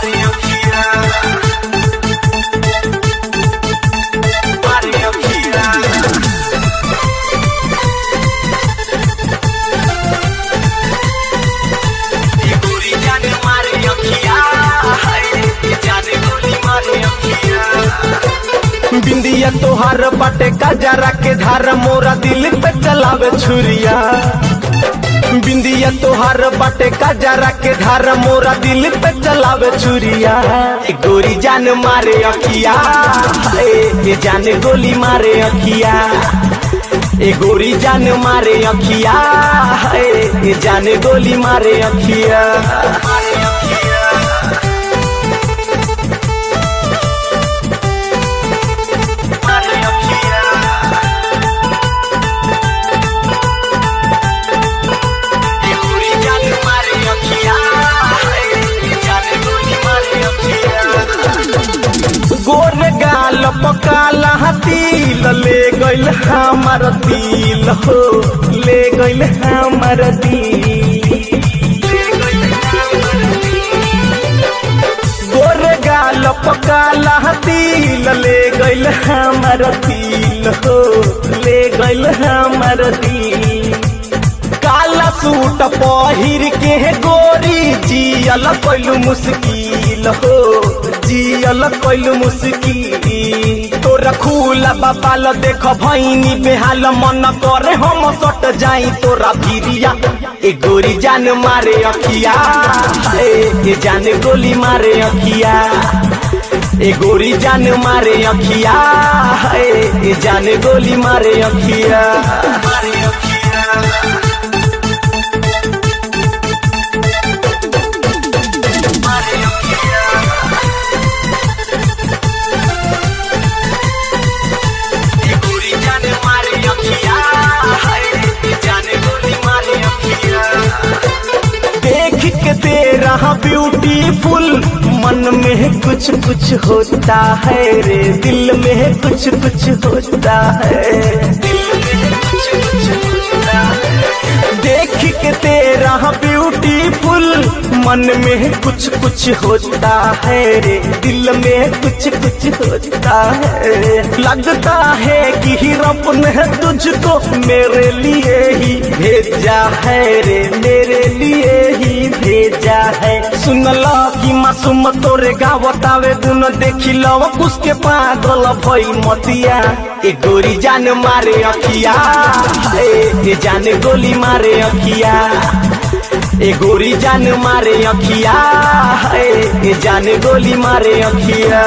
मारे अखिया मारे अखिया ये गोरी जान मारे अखिया ये जाने गोली मारे अखिया। बिंदिया तोहार बाटे गजरा के धार मोरा दिल पे चलावे छुरिया। बिंदिया तोहार बाटे गजरा के धार मोरा दिल पे चलावे छुरिया। ए गोरी जान मारे अखिया ए जाने गोली मारे अखिया। ए गोरी जान मारे अखिया ए जाने गोली मारे अखिया मारे अखिया। गोर गाल पकाला तिल ले गइल हमार दिल हो ले गइल हमार दिल। गोर गाल पकाला तिल ले गइल हमार दिल हो ले गइल हमार दिल। काला सूट पहिर के गोरी जियल कइलू मुश्किल हो जियल कइलू मुश्किल। तोरा खुला बाबाल देख भैनी बेहाल मन करे हम सट जाई तोरा भिरिया। ए गोरी जान मारे अखिया ए जाने गोली मारे अखिया। ए गोरी जान मारे अखिया ए जाने गोली मारे अखिया मारे अखिया। देख के तेरा ब्यूटीफुल मन में कुछ कुछ होता है रे दिल में कुछ कुछ होता है दिल में कुछ कुछ होता है। देख के तेरा ब्यूटीफुल मन में कुछ कुछ होता है रे दिल में कुछ कुछ होता है। लगता है कि रब ने तुझको मेरे लिए ही भेजा है रे मेरे लिए ही भेजा है। सुन लो कि मासूम तोरे गावतावे गुन देखी लो उसके पागल भई मतिया। ए गोरी जान मारे अखिया ए जाने गोली मारे अखिया। ए गोरी जान मारे अखिया ए जाने गोली मारे अखिया।